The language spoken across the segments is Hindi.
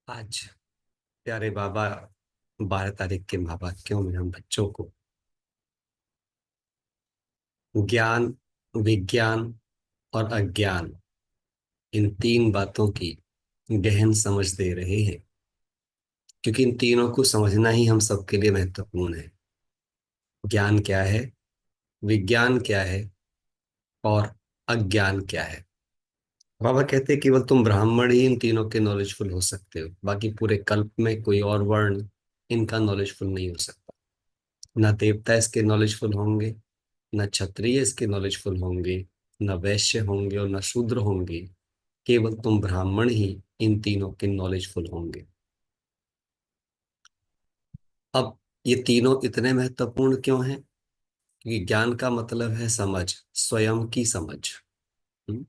आज प्यारे बाबा 12 तारीख के महावाक्यों में हम बच्चों को ज्ञान, विज्ञान और अज्ञान, इन तीन बातों की गहन समझ दे रहे हैं, क्योंकि इन तीनों को समझना ही हम सबके लिए महत्वपूर्ण है। ज्ञान क्या है, विज्ञान क्या है और अज्ञान क्या है। बाबा कहते हैं केवल तुम ब्राह्मण ही इन तीनों के नॉलेजफुल हो सकते हो, बाकी पूरे कल्प में कोई और वर्ण इनका नॉलेजफुल नहीं हो सकता। ना देवता इसके नॉलेजफुल होंगे, न क्षत्रिय इसके नॉलेजफुल होंगे, न वैश्य होंगे और न शूद्र होंगे। केवल तुम ब्राह्मण ही इन तीनों के नॉलेजफुल होंगे। अब ये तीनों इतने महत्वपूर्ण क्यों हैं? क्योंकि ज्ञान का मतलब है समझ, स्वयं की समझ। हम्म?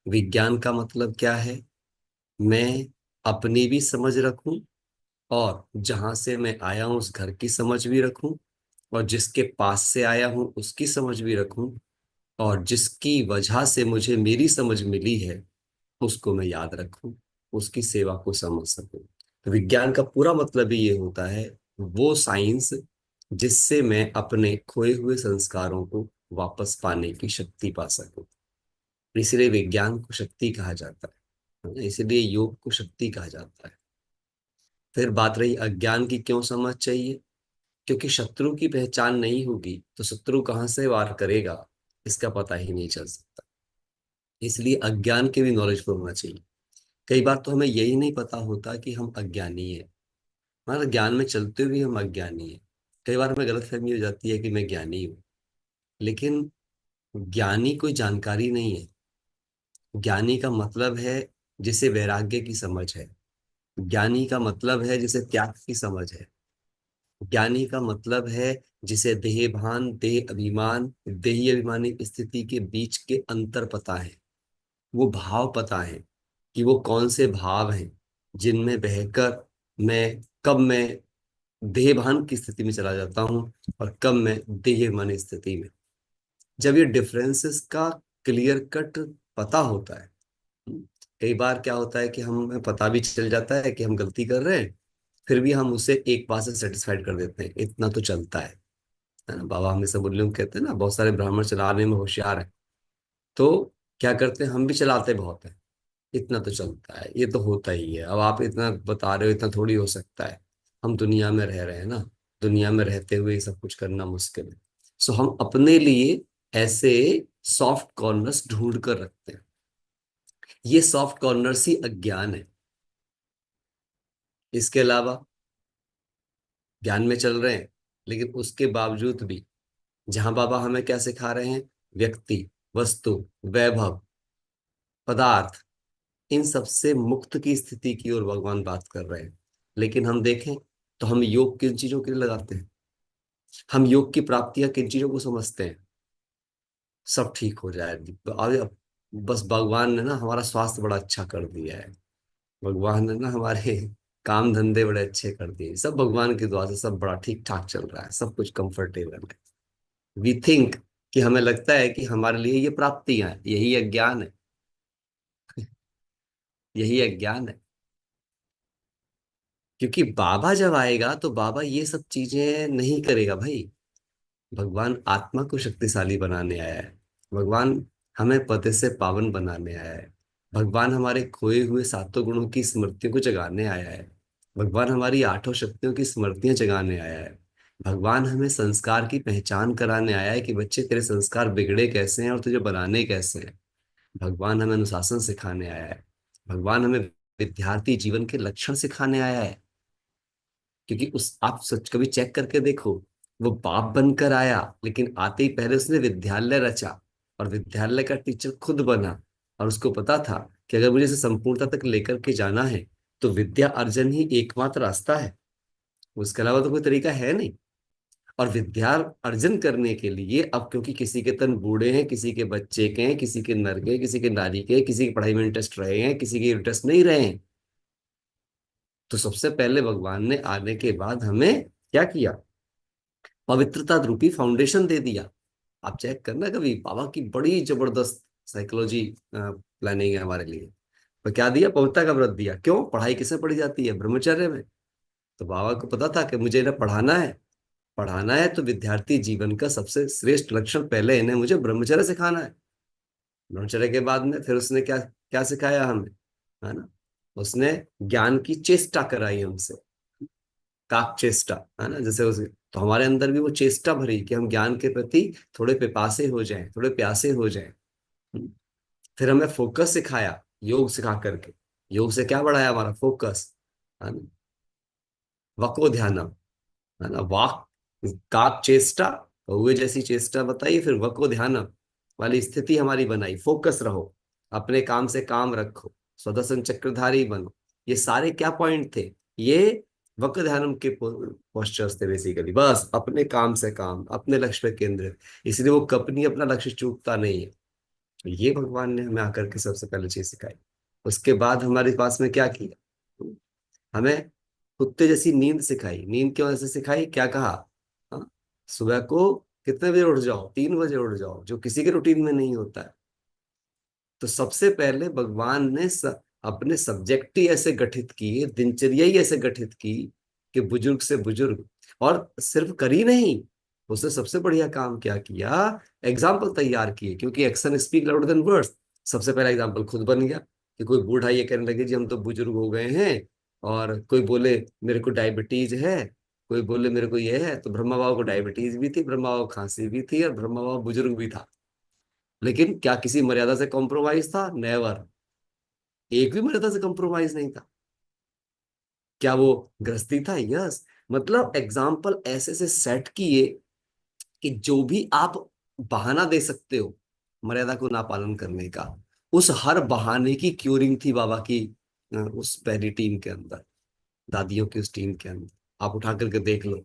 विज्ञान का मतलब क्या है? मैं अपनी भी समझ रखूं, और जहां से मैं आया हूं उस घर की समझ भी रखूं, और जिसके पास से आया हूं उसकी समझ भी रखूं, और जिसकी वजह से मुझे मेरी समझ मिली है उसको मैं याद रखूं, उसकी सेवा को समझ सकूं। तो विज्ञान का पूरा मतलब ही ये होता है, वो साइंस जिससे मैं अपने खोए हुए संस्कारों को वापस पाने की शक्ति पा सकूं। इसलिए विज्ञान को शक्ति कहा जाता है, इसलिए योग को शक्ति कहा जाता है। फिर बात रही अज्ञान की, क्यों समझ चाहिए? क्योंकि शत्रु की पहचान नहीं होगी तो शत्रु कहाँ से वार करेगा, इसका पता ही नहीं चल सकता। इसलिए अज्ञान के भी नॉलेजफुल होना चाहिए। कई बार तो हमें यही नहीं पता होता कि हम अज्ञानी हैं, मतलब ज्ञान में चलते हुए हम अज्ञानी हैं। कई बार हमें गलतफहमी हो जाती है कि मैं ज्ञानी हूँ, लेकिन ज्ञानी कोई जानकारी नहीं है। ज्ञानी का मतलब है जिसे वैराग्य की समझ है। ज्ञानी का मतलब है जिसे त्याग की समझ है। ज्ञानी का मतलब है जिसे देह भान, देह अभिमान, देही अभिमानी स्थिति के बीच के अंतर पता है। वो भाव पता है कि वो कौन से भाव हैं जिनमें बहकर मैं देहभान की स्थिति में चला जाता हूँ और कब मैं देहमान स्थिति में। जब ये डिफरेंसेस का क्लियर कट पता होता है, कई बार क्या होता है कि हमें पता भी चल जाता है कि हम गलती कर रहे हैं, फिर भी हम उसे एक बार से सेटिस्फाइड कर देते हैं, इतना तो चलता है ना। बाबा हमेशा बोले, हम कहते हैं ना बहुत सारे ब्राह्मण चलाने में होशियार है, तो क्या करते हैं, हम भी चलाते बहुत है, इतना तो चलता है, ये तो होता ही है। अब आप इतना बता रहे हो, इतना थोड़ी हो सकता है। हम दुनिया में रह रहे हैं ना, दुनिया में रहते हुए ये सब कुछ करना मुश्किल है। सो हम अपने लिए ऐसे सॉफ्ट कॉर्नर्स ढूंढ कर रखते हैं। ये सॉफ्ट कॉर्नर्स ही अज्ञान है। इसके अलावा ज्ञान में चल रहे हैं, लेकिन उसके बावजूद भी जहां बाबा हमें क्या सिखा रहे हैं, व्यक्ति, वस्तु, वैभव, पदार्थ, इन सबसे मुक्त की स्थिति की ओर भगवान बात कर रहे हैं। लेकिन हम देखें तो हम योग किन चीजों के लिए लगाते हैं? हम योग की प्राप्तियां किन चीजों को समझते हैं? सब ठीक हो जाए, अब बस भगवान ने ना हमारा स्वास्थ्य बड़ा अच्छा कर दिया है, भगवान ने ना हमारे काम धंधे बड़े अच्छे कर दिए, सब भगवान की दुआ से सब बड़ा ठीक ठाक चल रहा है, सब कुछ कंफर्टेबल है। वी थिंक कि हमें लगता है कि हमारे लिए ये प्राप्तियां हैं, यही अज्ञान है। यही अज्ञान है। क्योंकि बाबा जब आएगा तो बाबा ये सब चीजें नहीं करेगा भाई। भगवान आत्मा को शक्तिशाली बनाने आया है। भगवान हमें पति से पावन बनाने आया है। भगवान हमारे खोए हुए सातों गुणों की स्मृतियों को जगाने आया है। भगवान हमारी आठों शक्तियों की स्मृतियां जगाने आया है। भगवान हमें संस्कार की पहचान कराने आया है कि बच्चे तेरे संस्कार बिगड़े कैसे हैं और तुझे बनाने कैसे हैं। भगवान हमें अनुशासन सिखाने आया है। भगवान हमें विद्यार्थी जीवन के लक्षण सिखाने आया है। क्योंकि उस आप सच कभी चेक करके देखो, वो बाप बनकर आया लेकिन आते ही पहले उसने विद्यालय रचा, और विद्यालय का टीचर खुद बना। और उसको पता था कि अगर मुझे इसे संपूर्णता तक लेकर के जाना है तो विद्या अर्जन ही एकमात्र रास्ता है, उसके अलावा तो कोई तरीका है नहीं। और विद्या अर्जन करने के लिए अब क्योंकि किसी के तन बूढ़े हैं, किसी के बच्चे के हैं, किसी के नर के, किसी के नारी के, किसी की पढ़ाई में इंटरेस्ट रहे हैं, किसी के इंटरेस्ट नहीं रहे हैं, तो सबसे पहले भगवान ने आने के बाद हमें क्या किया, पवित्रता रूपी फाउंडेशन दे दिया। आप चेक करना कभी, बाबा की बड़ी जबरदस्त साइकोलॉजी प्लानिंग है हमारे लिए। तो क्या दिया? पवित्रता का व्रत दिया। क्यों? पढ़ाई किसमें पढ़ी जाती है? ब्रह्मचर्य में। तो बाबा को पता था कि मुझे इन्हें पढ़ाना है। पढ़ाना है तो विद्यार्थी जीवन का सबसे श्रेष्ठ लक्षण पहले इन्हें मुझे ब्रह्मचर्य सिखाना है। ब्रह्मचर्य के बाद में फिर उसने क्या क्या सिखाया हमें, है ना? उसने ज्ञान की चेष्टा कराई हमसे, काक चेष्टा, है ना? जैसे उस, तो हमारे अंदर भी वो चेष्टा भरी कि हम ज्ञान के प्रति थोड़े पिपासे हो जाएं, थोड़े प्यासे हो जाएं। फिर हमें फोकस सिखाया, योग सिखा करके। योग से क्या बढ़ाया? हमारा फोकस, है ना? वको ध्यानम, है ना? वाक, काक चेष्टा, हुए जैसी चेष्टा बताई, फिर वको ध्यानम वाली स्थिति हमारी बनाई। फोकस रहो, अपने काम से काम रखो, स्वदर्शन चक्रधारी बनो। ये सारे क्या पॉइंट थे? ये वक्र ध्यानम के पोस्चर्स थे बेसिकली। बस अपने काम से काम, अपने लक्ष्य पे केंद्रित। इसलिए वो कभी अपना लक्ष्य चूकता नहीं है। तो ये भगवान ने हमें आकर के सबसे पहले चीज सिखाई। उसके बाद हमारे पास में क्या किया? हमें कुत्ते जैसी नींद सिखाई। नींद क्यों ऐसे सिखाई? क्या कहा? हाँ, सुबह को कितने बजे उठ जाओ? 3 बजे उठ जाओ, जो किसी के रूटीन में नहीं होता है। तो सबसे पहले भगवान ने अपने सब्जेक्ट ही ऐसे गठित किए, दिनचर्या ही ऐसे गठित की कि बुजुर्ग से बुजुर्ग। और सिर्फ करी नहीं, उसने सबसे बढ़िया काम क्या किया? एग्जाम्पल तैयार किए, क्योंकि action speak louder than words. सबसे पहला एग्जाम्पल खुद बन गया कि कोई बूढ़ा ये कहने लगे जी हम तो बुजुर्ग हो गए हैं, और कोई बोले मेरे को डायबिटीज है, कोई बोले मेरे को ये है। तो ब्रह्मा बाबा को डायबिटीज भी थी, ब्रह्मा बाबा को खांसी भी थी, और ब्रह्मा बाबा बुजुर्ग भी था। लेकिन क्या किसी मर्यादा से कॉम्प्रोमाइज था? नेवर। एक भी मर्यादा से कॉम्प्रोमाइज नहीं था। क्या वो गृहस्थी था? यस। मतलब एग्जाम्पल ऐसे से सेट किए कि जो भी आप बहाना दे सकते हो मर्यादा को ना पालन करने का, उस हर बहाने की क्यूरिंग थी बाबा की उस पहली टीम के अंदर, दादियों की उस टीम के अंदर। आप उठा करके देख लो,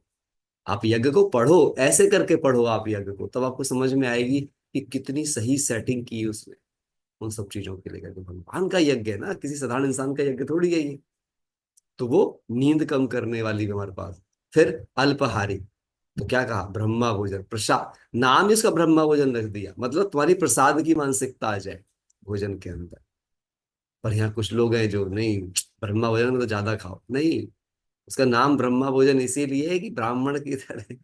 आप यज्ञ को पढ़ो, ऐसे करके पढ़ो आप यज्ञ को, तब आपको समझ में आएगी कि कितनी सही सेटिंग की उसने उन सब चीजों के लेकर के। भगवान का यज्ञ है ना, किसी साधारण इंसान का यज्ञ थोड़ी है ये। तो वो नींद कम करने वाली भी हमारे पास। फिर अल्पाहारी, तो क्या कहा? ब्रह्मा भोजन, प्रसाद। नाम ही उसका ब्रह्मा भोजन रख दिया, मतलब तुम्हारी प्रसाद की मानसिकता आ जाए भोजन के अंदर। पर यहाँ कुछ लोग हैं जो नहीं, ब्रह्मा भोजन में तो ज्यादा खाओ नहीं। उसका नाम ब्रह्मा भोजन इसीलिए है कि ब्राह्मण की तरह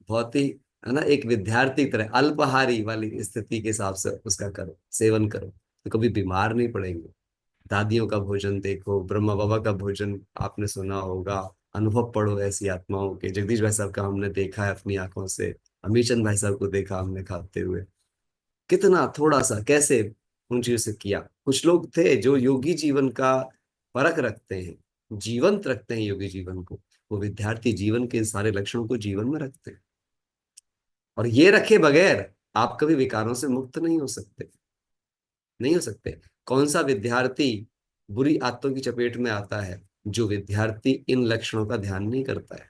बहुत ही, है ना, एक विद्यार्थी की तरह अल्पाहारी वाली स्थिति के हिसाब से उसका करो, सेवन करो, तो कभी बीमार नहीं पड़ेंगे। दादियों का भोजन देखो, ब्रह्मा बाबा का भोजन आपने सुना होगा, अनुभव पढ़ो ऐसी आत्माओं के। जगदीश भाई साहब का हमने देखा है अपनी आंखों से, अमीचंद भाई साहब को देखा हमने खाते हुए। कितना थोड़ा सा कैसे उन चीजों से किया। कुछ लोग थे जो योगी जीवन का फर्क रखते हैं, जीवंत रखते हैं योगी जीवन को। वो विद्यार्थी जीवन के सारे लक्षणों को जीवन में रखते हैं। और ये रखे बगैर आप कभी विकारों से मुक्त नहीं हो सकते, नहीं हो सकते। कौन सा विद्यार्थी बुरी आदतों की चपेट में आता है? जो विद्यार्थी इन लक्षणों का ध्यान नहीं करता है।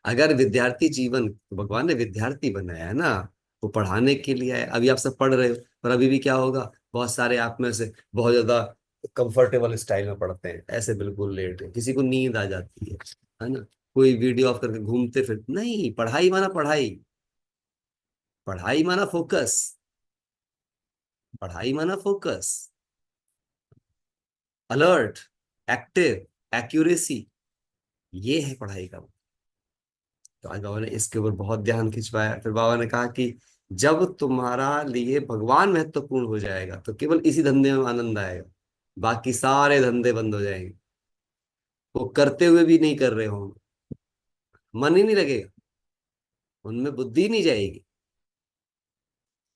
अगर विद्यार्थी जीवन, तो भगवान ने विद्यार्थी बनाया है ना, वो पढ़ाने के लिए है। अभी आप सब पढ़ रहे हो, पर अभी भी क्या होगा? बहुत सारे आप में से बहुत ज्यादा कंफर्टेबल स्टाइल में पढ़ते हैं, ऐसे बिल्कुल लेट है, किसी को नींद आ जाती है ना? कोई वीडियो ऑफ करके घूमते फिर नहीं। पढ़ाई माना पढ़ाई, पढ़ाई माना फोकस, पढ़ाई माना फोकस, अलर्ट, एक्टिव, एक्यूरेसी, ये है पढ़ाई का। तो आज बाबा ने इसके ऊपर बहुत ध्यान खिंचवाया। फिर बाबा ने कहा कि जब तुम्हारा लिए भगवान महत्वपूर्ण हो जाएगा तो केवल इसी धंधे में आनंद आएगा, बाकी सारे धंधे बंद हो जाएंगे। वो करते हुए भी नहीं कर रहे होंगे, मन ही नहीं लगेगा, उनमें बुद्धि नहीं जाएगी,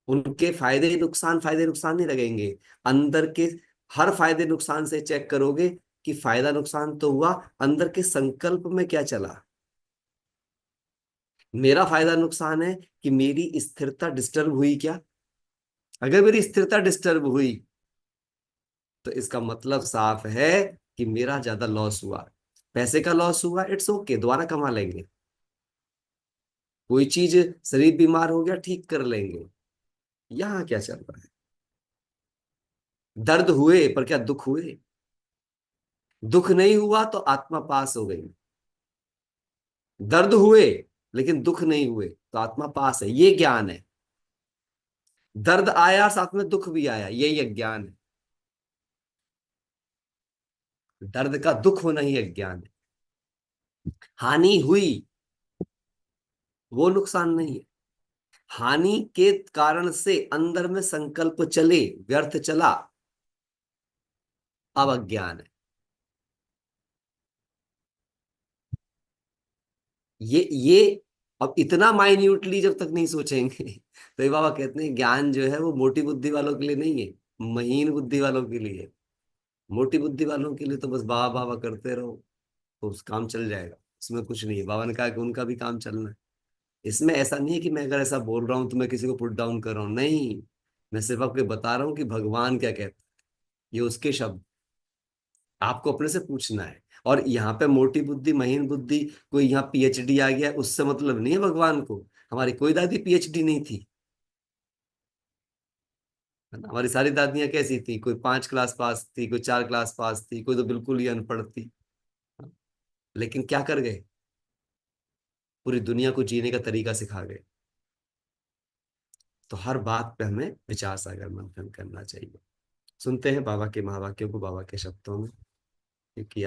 उनके फायदे नुकसान नहीं लगेंगे। अंदर के हर फायदे नुकसान से चेक करोगे कि फायदा नुकसान तो हुआ, अंदर के संकल्प में क्या चला। मेरा फायदा नुकसान है कि मेरी स्थिरता डिस्टर्ब हुई क्या? अगर मेरी स्थिरता डिस्टर्ब हुई तो इसका मतलब साफ है कि मेरा ज्यादा लॉस हुआ। पैसे का लॉस हुआ, इट्स ओके, दोबारा कमा लेंगे। कोई चीज, शरीर बीमार हो गया, ठीक कर लेंगे। यहाँ क्या चल रहा है? दर्द हुए पर क्या दुख हुए? दुख नहीं हुआ तो आत्मा पास हो गई। दर्द हुए लेकिन दुख नहीं हुए तो आत्मा पास है, ये ज्ञान है। दर्द आया साथ में दुख भी आया, यही एक ज्ञान है। दर्द का दुख होना ही अज्ञान है। हानि हुई वो नुकसान नहीं है। हानि के कारण से अंदर में संकल्प चले, व्यर्थ चला, अब अज्ञान है। ये अब इतना माइन्यूटली जब तक नहीं सोचेंगे तो ये बाबा कहते हैं ज्ञान जो है वो मोटी बुद्धि वालों के लिए नहीं है, महीन बुद्धि वालों के लिए है। मोटी बुद्धि वालों के लिए तो बस बाबा बाबा करते रहो तो उस काम चल जाएगा, इसमें कुछ नहीं है। बाबा ने कहा कि उनका भी काम चलना है। इसमें ऐसा नहीं है कि मैं अगर ऐसा बोल रहा हूं तो मैं किसी को पुट डाउन कर रहा हूं, नहीं। मैं सिर्फ आपको बता रहा हूँ कि भगवान क्या कहते हैं, ये उसके शब्द, आपको अपने से पूछना है। और यहाँ पे मोटी बुद्धि महीन बुद्धि, कोई यहाँ पीएचडी आ गया उससे मतलब नहीं है भगवान को। हमारी कोई दादी पीएचडी नहीं थी, है ना। हमारी सारी दादियां कैसी थी, कोई 5 क्लास पास थी, कोई 4 क्लास पास थी, कोई तो बिल्कुल ही अनपढ़ थी। लेकिन क्या कर गए, पूरी दुनिया को जीने का तरीका सिखा गए। तो हर बात पे हमें विचार सागर मंथन करना चाहिए। सुनते हैं बाबा के महावाक्यों को बाबा के शब्दों में, क्योंकि